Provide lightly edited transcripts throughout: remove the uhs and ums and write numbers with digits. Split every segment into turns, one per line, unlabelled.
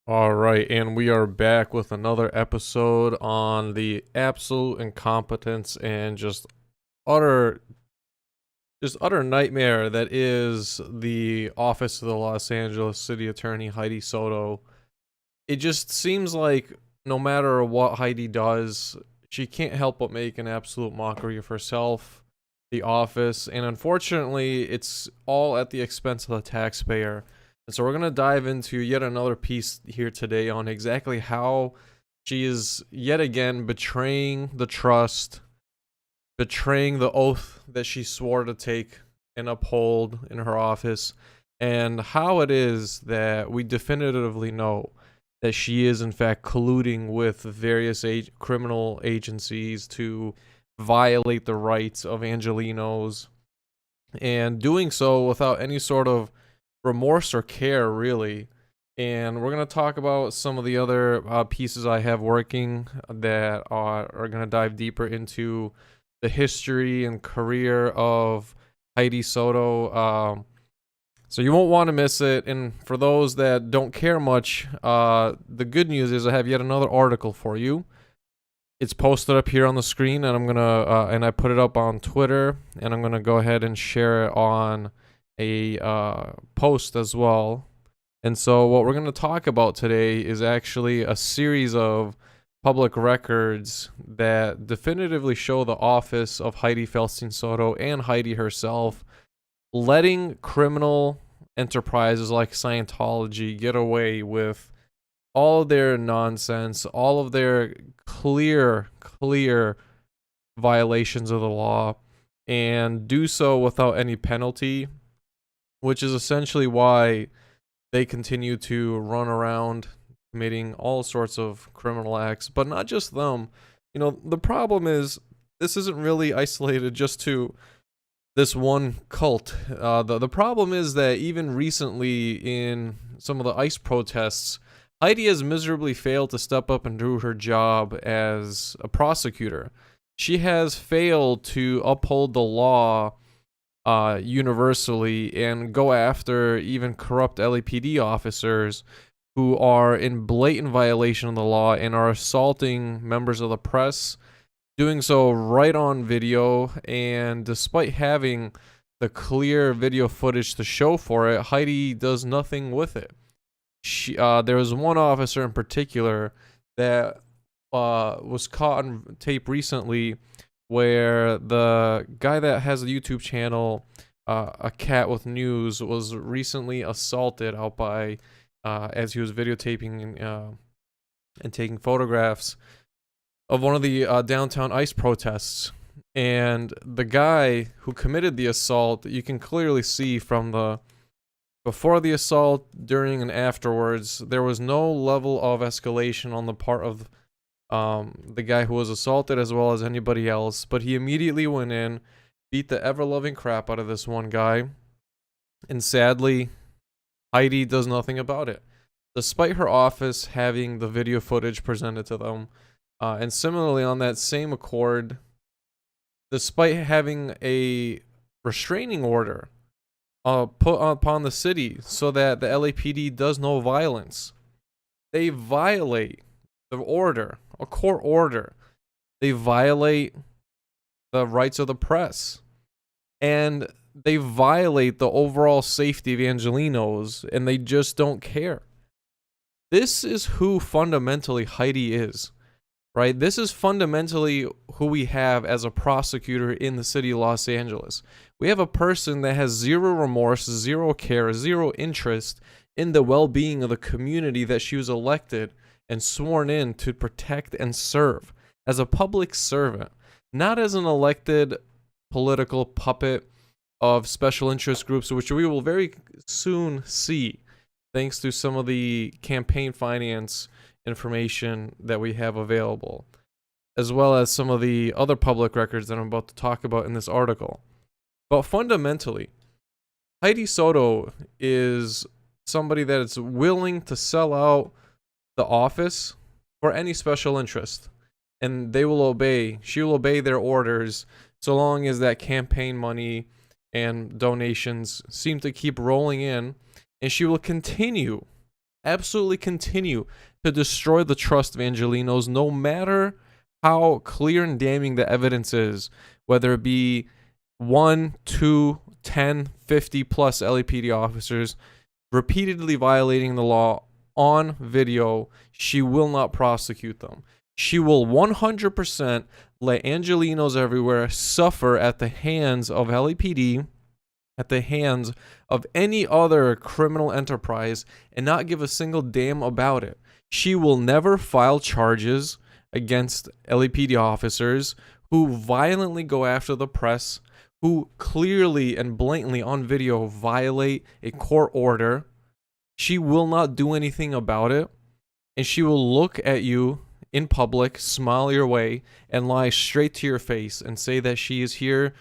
All right, and we are back with another episode on the absolute incompetence and utter utter nightmare that is the office of the Los Angeles City Attorney Hydee Soto. It just seems like no matter what Hydee does, she can't help but make an absolute mockery of herself, the office, and unfortunately, it's all at the expense of the taxpayer. And so we're going to dive into yet another piece here today on exactly how she is yet again betraying the trust, betraying the oath that she swore to take and uphold in her office, and how it is that we definitively know that she is in fact colluding with various criminal agencies to violate the rights of Angelenos, and doing so without any sort of remorse or care, really. And we're going to talk about some of the other pieces I have working that are going to dive deeper into the history and career of Hydee Soto. So you won't want to miss it. And for those that don't care much, the good news is I have yet another article for you. It's posted up here on the screen, and I'm gonna and I put it up on Twitter, and I'm gonna go ahead and share it on a post as well. And so what we're gonna talk about today is actually a series of public records that definitively show the office of Hydee Feldstein Soto and Hydee herself letting criminal enterprises like Scientology get away with all of their nonsense, all of their clear violations of the law, and do so without any penalty, which is essentially why they continue to run around committing all sorts of criminal acts. But not just them. You know, the problem is this isn't really isolated just to this one cult. The problem is that even recently in some of the ICE protests, Hydee has miserably failed to step up and do her job as a prosecutor. She has failed to uphold the law universally and go after even corrupt LAPD officers who are in blatant violation of the law and are assaulting members of the press, doing so right on video. And despite having the clear video footage to show for it, Hydee does nothing with it. There was one officer in particular that was caught on tape recently where the guy that has a YouTube channel, A Cat with News, was recently assaulted out by, as he was videotaping and taking photographs of one of the downtown ICE protests. And the guy who committed the assault, you can clearly see from the before the assault, during, and afterwards, there was no level of escalation on the part of the guy who was assaulted as well as anybody else. But he immediately went in, beat the ever-loving crap out of this one guy, and sadly, Hydee does nothing about it, despite her office having the video footage presented to them. And similarly, on that same accord, despite having a restraining order put upon the city so that the LAPD does no violence, they violate the order, a court order. They violate the rights of the press, and they violate the overall safety of Angelenos, and they just don't care. This is who fundamentally Hydee is, right? This is fundamentally who we have as a prosecutor in the city of Los Angeles. We have a person that has zero remorse, zero care, zero interest in the well-being of the community that she was elected and sworn in to protect and serve as a public servant, not as an elected political puppet of special interest groups, which we will very soon see thanks to some of the campaign finance information that we have available, as well as some of the other public records that I'm about to talk about in this article. But fundamentally, Hydee Soto is somebody that is willing to sell out the office for any special interest, and they will obey. She will obey their orders so long as that campaign money and donations seem to keep rolling in, and she will continue absolutely continue to destroy the trust of Angelenos, no matter how clear and damning the evidence is, whether it be 1, 2, 10, 50 plus LAPD officers repeatedly violating the law on video. She will not prosecute them. She will 100% let Angelenos everywhere suffer at the hands of LAPD, at the hands of any other criminal enterprise, and not give a single damn about it. She will never file charges against LAPD officers who violently go after the press, who clearly and blatantly on video violate a court order. She will not do anything about it, and she will look at you in public, smile your way, and lie straight to your face and say that she is here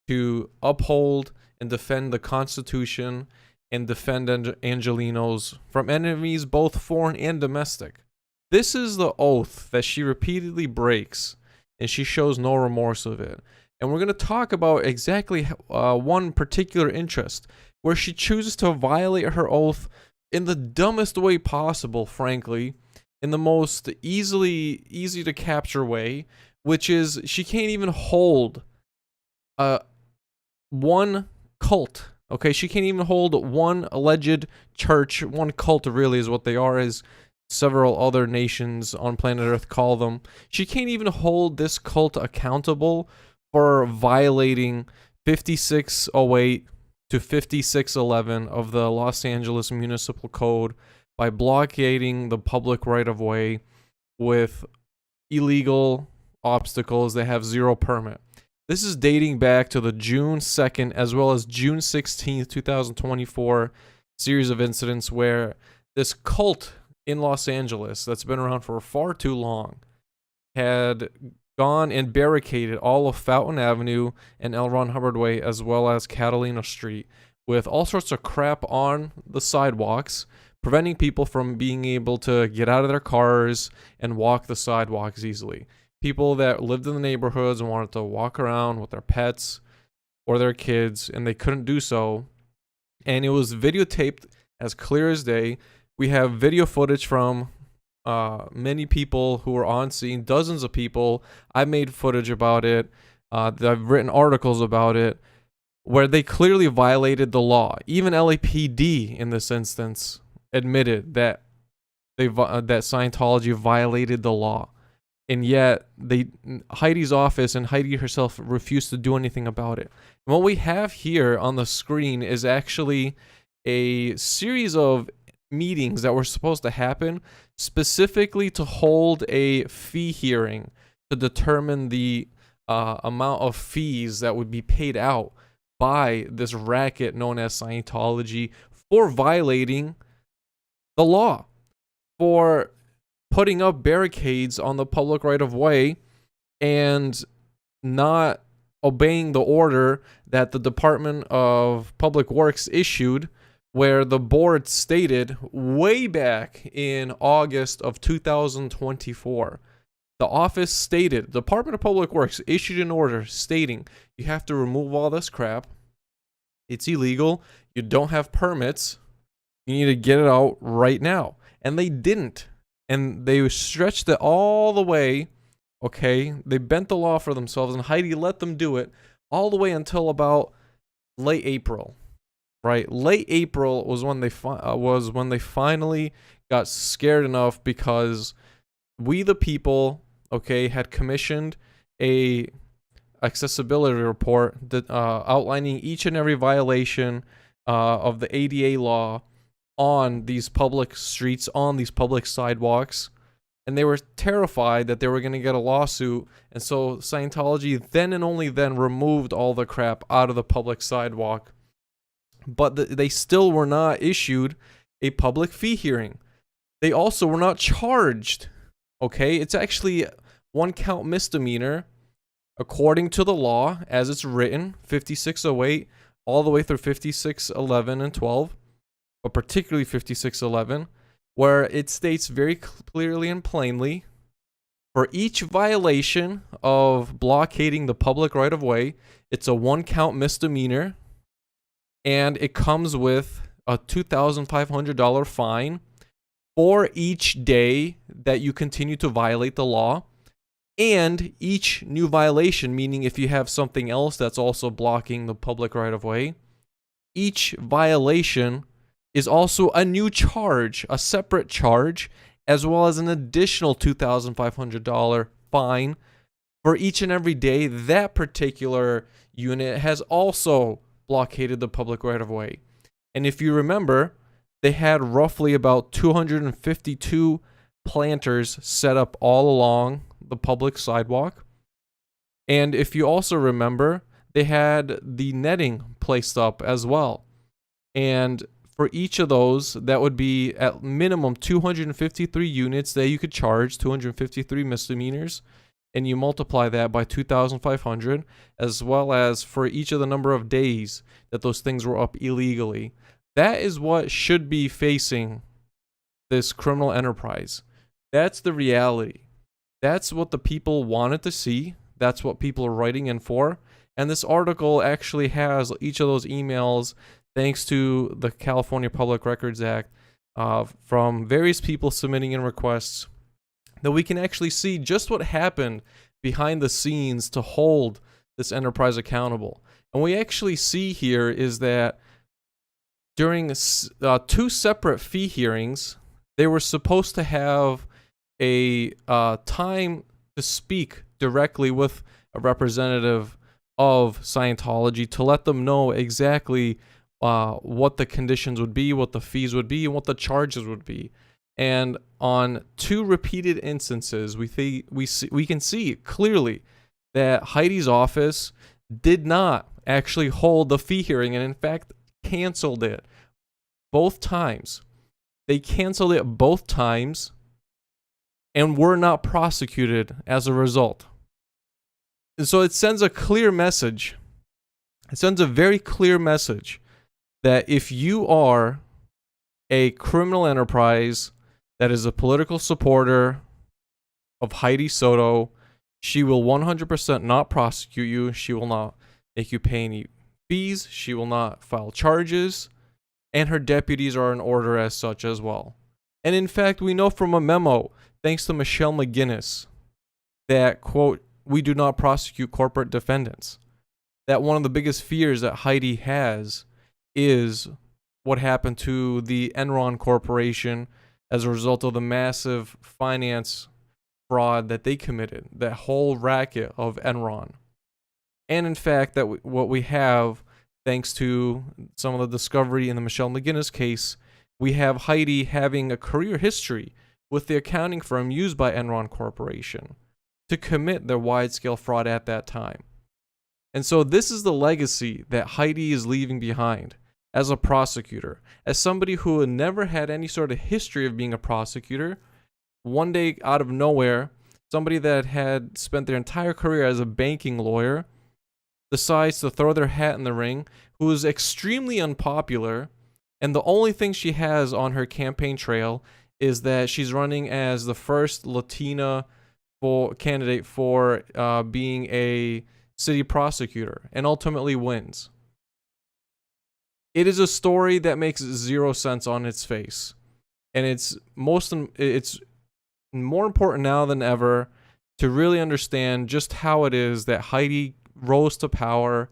to uphold and defend the Constitution and defend Angelenos from enemies both foreign and domestic. This is the oath that she repeatedly breaks, and she shows no remorse of it. And we're going to talk about exactly one particular interest where she chooses to violate her oath in the dumbest way possible, frankly, in the most easy to capture way, which is she can't even hold one cult. Okay, she can't even hold one alleged church. One cult really is what they are, as several other nations on planet Earth call them. She can't even hold this cult accountable for violating 5608 to 5611 of the Los Angeles Municipal Code by blockading the public right-of-way with illegal obstacles that have zero permit. This is dating back to the June 2nd as well as June 16th, 2024 series of incidents where this cult in Los Angeles that's been around for far too long had gone and barricaded all of Fountain Avenue and L. Ron Hubbard Way as well as Catalina Street with all sorts of crap on the sidewalks, preventing people from being able to get out of their cars and walk the sidewalks easily. People that lived in the neighborhoods and wanted to walk around with their pets or their kids, and they couldn't do so. And it was videotaped as clear as day. We have video footage from many people who were on scene, dozens of people. I made footage about it. I've written articles about it where they clearly violated the law. Even LAPD in this instance admitted that that Scientology violated the law. And yet Hydee's office and Hydee herself refused to do anything about it. And what we have here on the screen is actually a series of meetings that were supposed to happen specifically to hold a fee hearing to determine the amount of fees that would be paid out by this racket known as Scientology for violating the law, for putting up barricades on the public right-of-way and not obeying the order that the Department of Public Works issued, where the board stated way back in August of 2024. The office stated, the Department of Public Works issued an order stating you have to remove all this crap. It's illegal. You don't have permits. You need to get it out right now. And they didn't. And they stretched it all the way, okay? They bent the law for themselves, and Hydee let them do it all the way until about late April, right? Late April was when they finally got scared enough because we the people, okay, had commissioned a accessibility report that outlining each and every violation of the ADA law on these public streets, on these public sidewalks, and they were terrified that they were going to get a lawsuit. And so Scientology then and only then removed all the crap out of the public sidewalk, but they still were not issued a public fee hearing. They also were not charged. Okay, it's actually 1 count misdemeanor according to the law as it's written, 5608 all the way through 5611 and 12. But particularly 5611, where it states very clearly and plainly, for each violation of blockading the public right-of-way, it's a 1 count misdemeanor, and it comes with a $2,500 fine for each day that you continue to violate the law, and each new violation, meaning if you have something else that's also blocking the public right of way, each violation is also a new charge, a separate charge, as well as an additional $2,500 fine for each and every day that particular unit has also blockaded the public right of way. And if you remember, they had roughly about 252 planters set up all along the public sidewalk. And if you also remember, they had the netting placed up as well. And for each of those, that would be at minimum 253 units that you could charge, 253 misdemeanors, and you multiply that by 2,500, as well as for each of the number of days that those things were up illegally. That is what should be facing this criminal enterprise. That's the reality. That's what the people wanted to see. That's what people are writing in for. And this article actually has each of those emails, thanks to the California Public Records Act, from various people submitting in requests, that we can actually see just what happened behind the scenes to hold this enterprise accountable. And we actually see here is that during two separate fee hearings, they were supposed to have a time to speak directly with a representative of Scientology to let them know exactly what the conditions would be, what the fees would be, and what the charges would be. And on two repeated instances, we can see clearly that Hydee's office did not actually hold the fee hearing, and in fact canceled it both times. They canceled it both times and were not prosecuted as a result. And so it sends a clear message. It sends a very clear message that if you are a criminal enterprise that is a political supporter of Hydee Soto, she will 100% not prosecute you. She will not make you pay any fees. She will not file charges. And her deputies are in order as such as well. And in fact, we know from a memo, thanks to Michelle McGinnis, that, quote, we do not prosecute corporate defendants. That one of the biggest fears that Hydee has is what happened to the Enron Corporation as a result of the massive finance fraud that they committed, that whole racket of Enron. And in fact, that what we have, thanks to some of the discovery in the Michelle McGinnis case, we have Hydee having a career history with the accounting firm used by Enron Corporation to commit their wide-scale fraud at that time. And so this is the legacy that Hydee is leaving behind as a prosecutor, as somebody who had never had any sort of history of being a prosecutor. One day, out of nowhere, somebody that had spent their entire career as a banking lawyer decides to throw their hat in the ring, who is extremely unpopular, and the only thing she has on her campaign trail is that she's running as the first Latina candidate for being a city prosecutor, and ultimately wins. It is a story that makes zero sense on its face, and it's more important now than ever to really understand just how it is that Hydee rose to power,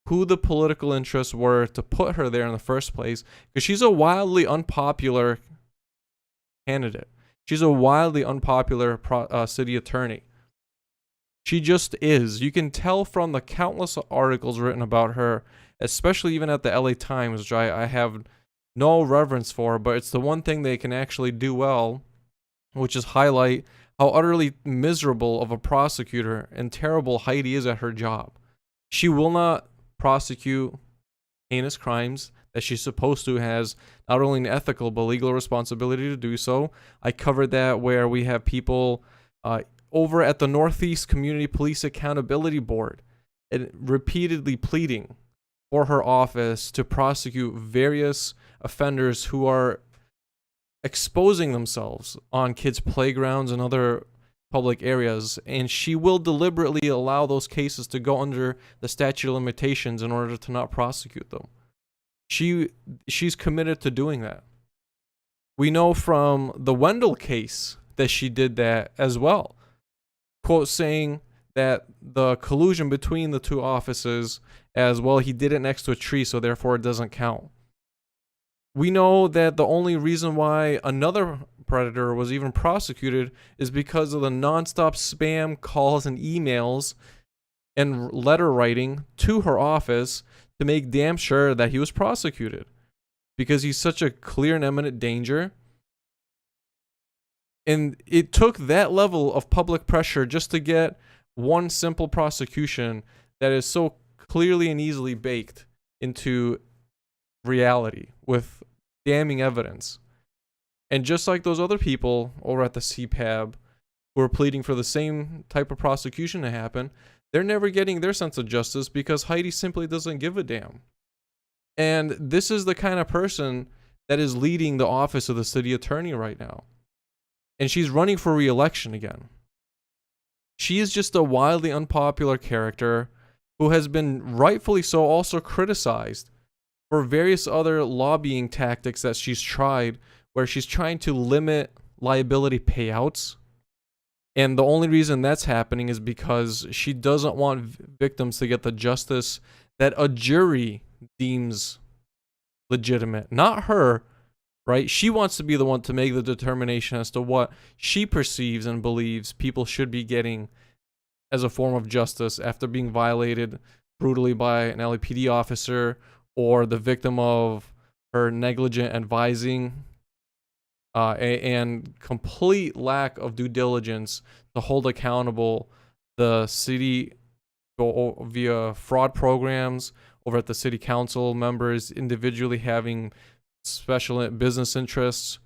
who the political interests were to put her there in the first place, because she's a wildly unpopular candidate. She's a wildly unpopular city attorney. She just is. You can tell from the countless articles written about her, especially even at the LA Times, which I have no reverence for, but it's the one thing they can actually do well, which is highlight how utterly miserable of a prosecutor and terrible Hydee is at her job. She will not prosecute heinous crimes that she's supposed to, has not only an ethical but legal responsibility to do so. I covered that where we have people over at the Northeast Community Police Accountability Board and repeatedly pleading for her office to prosecute various offenders who are exposing themselves on kids' playgrounds and other public areas, and she will deliberately allow those cases to go under the statute of limitations in order to not prosecute them. She's committed to doing that. We know from the Wendell case that she did that as well. Quote saying that the collusion between the two offices, as well, he did it next to a tree, so therefore it doesn't count. We know that the only reason why another predator was even prosecuted is because of the nonstop spam calls and emails and letter writing to her office to make damn sure that he was prosecuted, because he's such a clear and eminent danger. And it took that level of public pressure just to get one simple prosecution that is so clearly and easily baked into reality with damning evidence. And just like those other people over at the CPAB who are pleading for the same type of prosecution to happen, they're never getting their sense of justice because Hydee simply doesn't give a damn. And this is the kind of person that is leading the office of the city attorney right now. And she's running for re-election again. She is just a wildly unpopular character who has been rightfully so also criticized for various other lobbying tactics that she's tried, where she's trying to limit liability payouts. And the only reason that's happening is because she doesn't want victims to get the justice that a jury deems legitimate, not her, right? She wants to be the one to make the determination as to what she perceives and believes people should be getting as a form of justice after being violated brutally by an LAPD officer, or the victim of her negligent advising and complete lack of due diligence to hold accountable the city via fraud programs over at the city council members individually having special business interests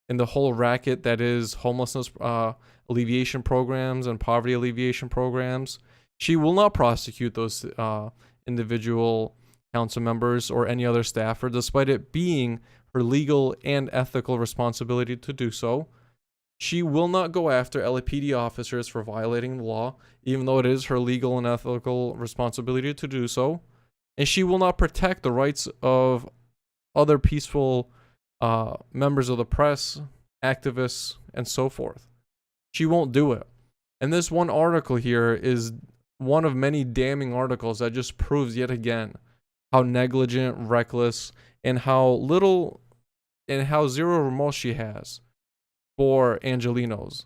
in the whole racket that is homelessness alleviation programs and poverty alleviation programs. She will not prosecute those individual council members or any other staffer, despite it being her legal and ethical responsibility to do so. She will not go after LAPD officers for violating the law, even though it is her legal and ethical responsibility to do so. And she will not protect the rights of other peaceful members of the press, activists, and so forth. She won't do it. And this one article here is one of many damning articles that just proves yet again how negligent, reckless, and how little and how zero remorse she has for Angelenos.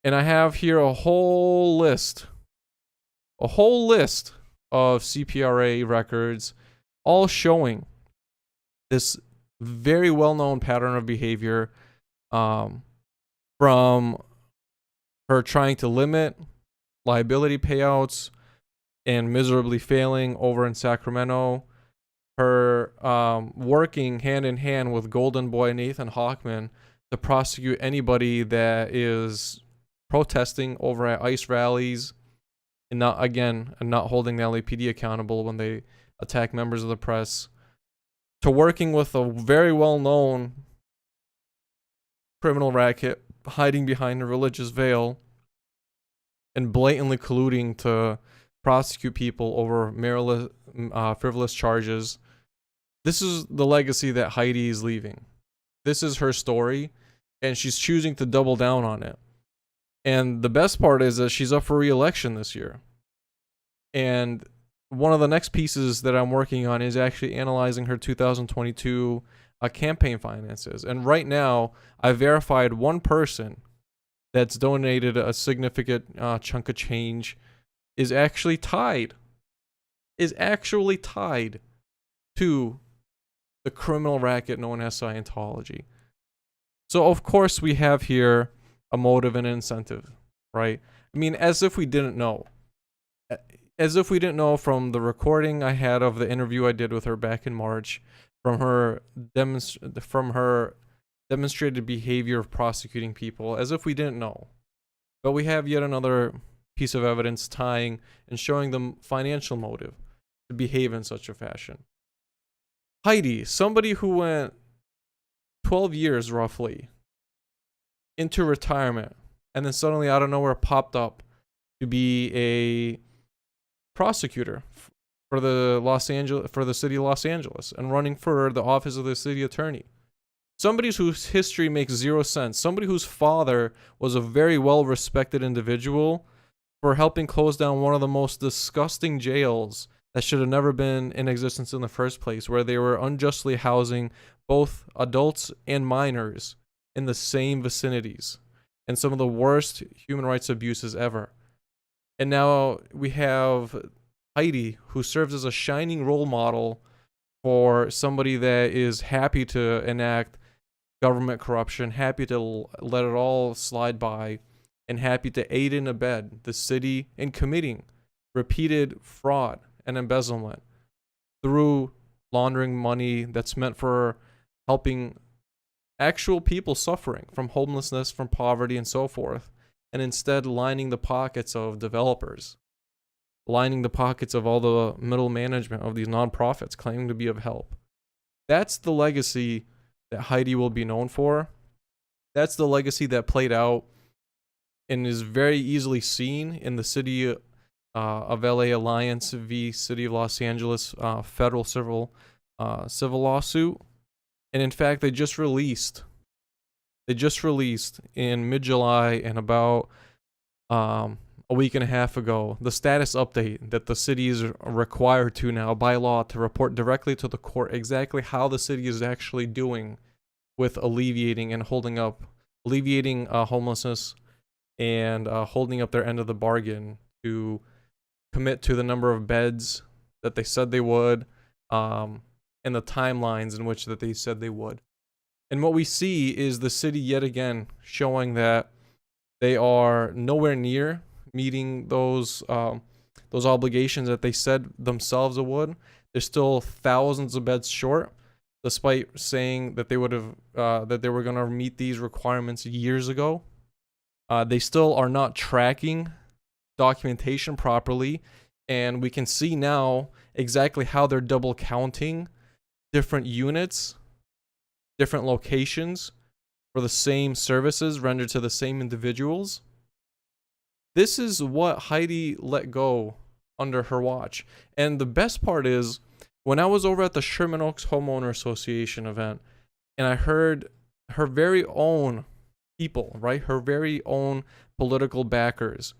And I have here a whole list of CPRA records, all showing this very well-known pattern of behavior, from her trying to limit liability payouts and miserably failing over in Sacramento, her working hand in hand with Golden Boy Nathan Hochman to prosecute anybody that is protesting over at ICE rallies, and not holding the LAPD accountable when they attack members of the press, to working with a very well-known criminal racket hiding behind a religious veil and blatantly colluding to prosecute people over frivolous charges. This is the legacy that Hydee is leaving. This is her story, and she's choosing to double down on it. And the best part is that she's up for re-election this year. And one of the next pieces that I'm working on is actually analyzing her 2022 campaign finances. And right now, I verified one person that's donated a significant chunk of change is actually tied to the criminal racket known as Scientology. So of course we have here a motive and an incentive, right? I mean, as if we didn't know. As if we didn't know from the recording I had of the interview I did with her back in March, from her demonstrated behavior of prosecuting people, as if we didn't know. But we have yet another piece of evidence tying and showing them financial motive to behave in such a fashion. Hydee, somebody who went 12 years roughly into retirement and then suddenly out of nowhere popped up to be a prosecutor for the city of Los Angeles and running for the office of the city attorney. Somebody whose history makes zero sense. Somebody whose father was a very well-respected individual for helping close down one of the most disgusting jails that should have never been in existence in the first place, where they were unjustly housing both adults and minors in the same vicinities, and some of the worst human rights abuses ever. And now we have Hydee, who serves as a shining role model for somebody that is happy to enact government corruption, happy to let it all slide by, and happy to aid and abet the city in committing repeated fraud and embezzlement through laundering money that's meant for helping actual people suffering from homelessness, from poverty, and so forth, and instead lining the pockets of developers, lining the pockets of all the middle management of these nonprofits claiming to be of help. That's the legacy that Hydee will be known for. That's the legacy that played out and is very easily seen in the City of LA Alliance v. City of Los Angeles federal civil lawsuit. And in fact, they just released in mid-July and about a week and a half ago the status update that the city is required to now by law to report directly to the court exactly how the city is actually doing with alleviating homelessness and holding up their end of the bargain to commit to the number of beds that they said they would, and the timelines in which that they said they would. And what we see is the city yet again showing that they are nowhere near meeting those obligations that they said themselves would. They're still thousands of beds short, despite saying that they would have that they were going to meet these requirements years ago. They still are not tracking documentation properly, and we can see now exactly how they're double counting different units, different locations for the same services rendered to the same individuals. This is what Hydee let go under her watch. And the best part is, when I was over at the Sherman Oaks Homeowner Association event, and I heard her very own people, right, her very own political backers,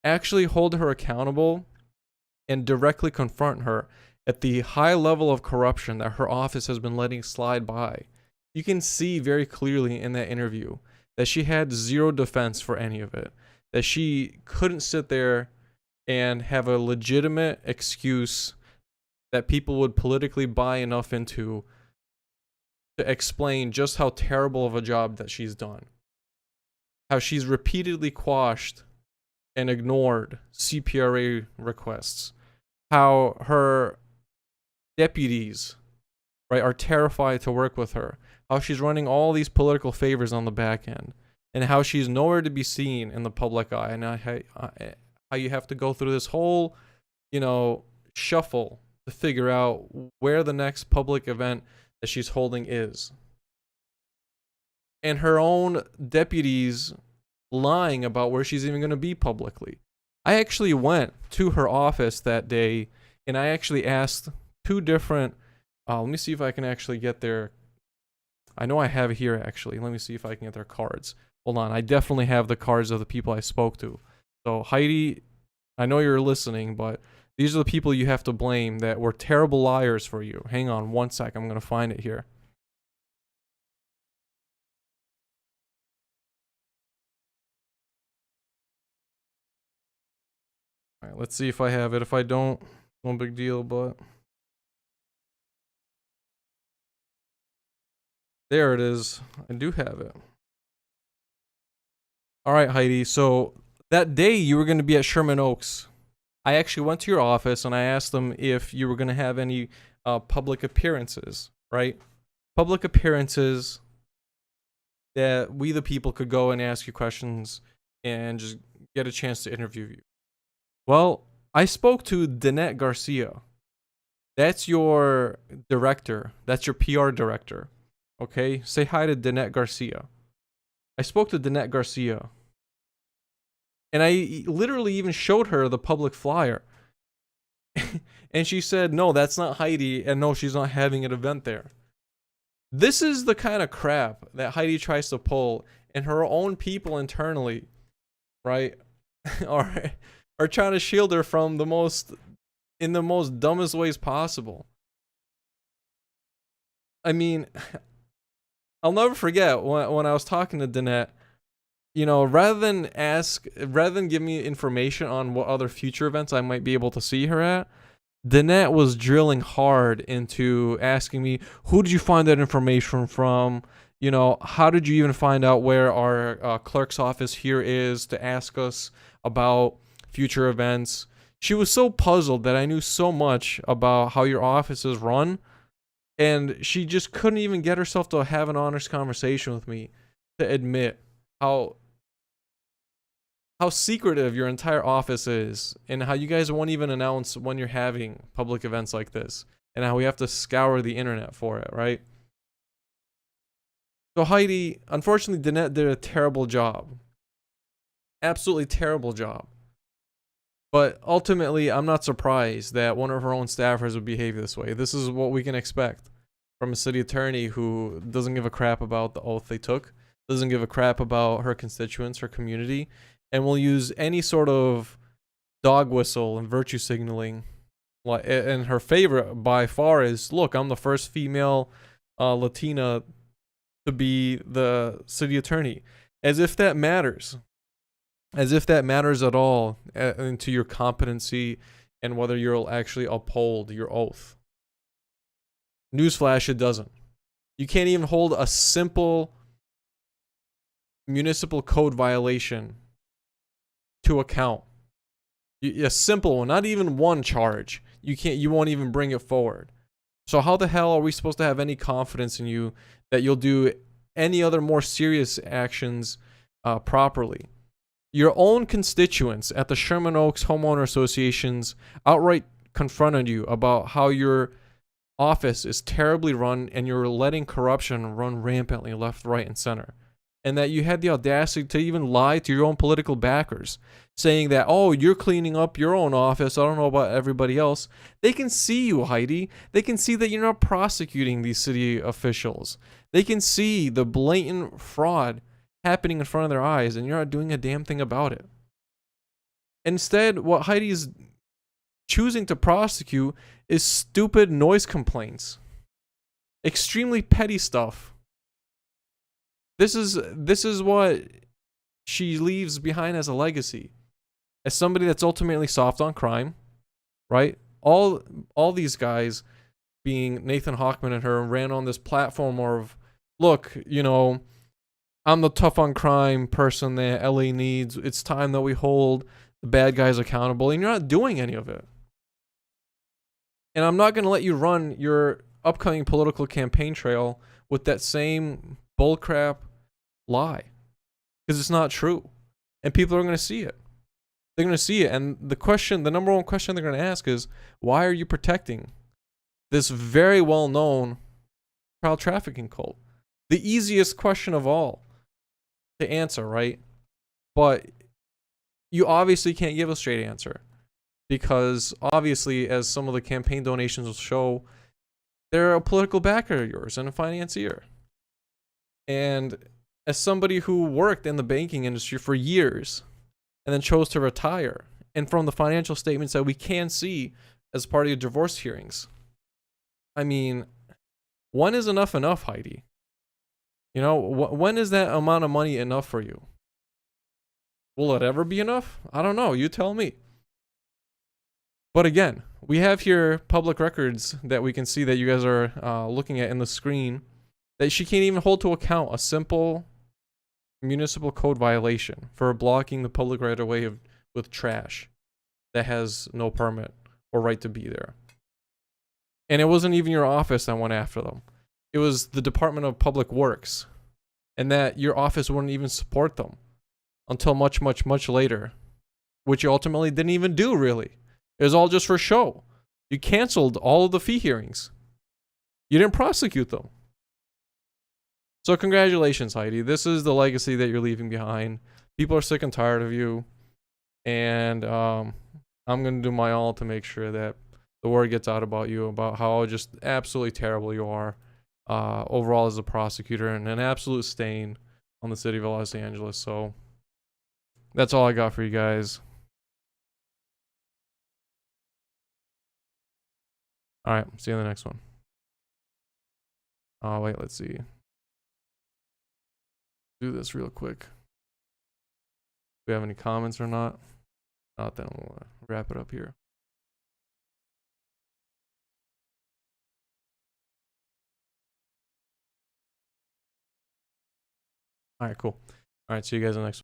actually hold her accountable and directly confront her at the high level of corruption that her office has been letting slide by. You can see very clearly in that interview that she had zero defense for any of it, that she couldn't sit there and have a legitimate excuse that people would politically buy enough into to explain just how terrible of a job that she's done. How she's repeatedly quashed and ignored CPRA requests. How her deputies, right, are terrified to work with her. How she's running all these political favors on the back end. And how she's nowhere to be seen in the public eye. And how you have to go through this whole, shuffle to figure out where the next public event that she's holding is. And her own deputies lying about where she's even going to be publicly. I actually went to her office that day, and I actually asked two different, let me see if I can actually get their, I know I have it here actually, let me see if I can get their cards. Hold on, I definitely have the cards of the people I spoke to. So Hydee, I know you're listening, but these are the people you have to blame that were terrible liars for you. Hang on one sec, I'm going to find it here. All right, let's see if I have it. If I don't, no big deal, but there it is. I do have it. All right, Hydee. So that day you were going to be at Sherman Oaks. I actually went to your office and I asked them if you were going to have any public appearances, right? Public appearances that we the people could go and ask you questions and just get a chance to interview you. Well, I spoke to Danette Garcia. That's your director. That's your PR director. Okay? Say hi to Danette Garcia. I spoke to Danette Garcia. And I literally even showed her the public flyer. And she said, no, that's not Hydee. And no, she's not having an event there. This is the kind of crap that Hydee tries to pull, and her own people internally, right, are are trying to shield her from the most in the most dumbest ways possible. I mean, I'll never forget when I was talking to Danette, you know, rather than give me information on what other future events I might be able to see her at, Danette was drilling hard into asking me, who did you find that information from? You know, how did you even find out where our clerk's office here is to ask us about future events? She was so puzzled that I knew so much about how your office is run, and she just couldn't even get herself to have an honest conversation with me to admit how secretive your entire office is, and how you guys won't even announce when you're having public events like this, and how we have to scour the internet for it, right? So Hydee, unfortunately, Danette did a terrible job. Absolutely terrible job. But ultimately, I'm not surprised that one of her own staffers would behave this way. This is what we can expect from a city attorney who doesn't give a crap about the oath they took, doesn't give a crap about her constituents, her community, and will use any sort of dog whistle and virtue signaling. And her favorite by far is, look, I'm the first female Latina to be the city attorney. As if that matters. As if that matters at all into your competency and whether you'll actually uphold your oath. Newsflash, it doesn't. You can't even hold a simple municipal code violation to account. A simple one, not even one charge. You won't even bring it forward. So how the hell are we supposed to have any confidence in you that you'll do any other more serious actions properly? Your own constituents at the Sherman Oaks Homeowner Associations outright confronted you about how your office is terribly run and you're letting corruption run rampantly left, right, and center. And that you had the audacity to even lie to your own political backers, saying that, oh, you're cleaning up your own office. I don't know about everybody else. They can see you, Hydee. They can see that you're not prosecuting these city officials. They can see the blatant fraud happening in front of their eyes, and you're not doing a damn thing about it. Instead, what Hydee's choosing to prosecute is stupid noise complaints. Extremely petty stuff. This is what she leaves behind as a legacy. As somebody that's ultimately soft on crime, right? All these guys, being Nathan Hochman and her, ran on this platform of, look, you know, I'm the tough on crime person that LA needs. It's time that we hold the bad guys accountable, and you're not doing any of it. And I'm not going to let you run your upcoming political campaign trail with that same bullcrap lie, because it's not true, and people are going to see it. They're going to see it, and the number one question they're going to ask is, why are you protecting this very well-known child trafficking cult? The easiest question of all to answer, right? But you obviously can't give a straight answer, because obviously, as some of the campaign donations will show, they're a political backer of yours and a financier. And as somebody who worked in the banking industry for years and then chose to retire, and from the financial statements that we can see as part of your divorce hearings, I mean, when is enough, Hydee? You know, when is that amount of money enough for you? Will it ever be enough? I don't know. You tell me. But again, we have here public records that we can see that you guys are looking at in the screen, that she can't even hold to account a simple municipal code violation for blocking the public right of way with trash that has no permit or right to be there. And it wasn't even your office that went after them. It was the Department of Public Works, and that your office wouldn't even support them until much, much, much later, which you ultimately didn't even do, really. It was all just for show. You canceled all of the fee hearings. You didn't prosecute them. So congratulations, Hydee. This is the legacy that you're leaving behind. People are sick and tired of you, and I'm going to do my all to make sure that the word gets out about you, about how just absolutely terrible you are. overall as a prosecutor, and an absolute stain on the city of Los Angeles. So that's all I got for you guys. All right, see you in the next one. Oh, wait, let's see. Do this real quick. Do we have any comments or not? Not, then we'll wrap it up here. All right, cool. All right, see you guys in the next one.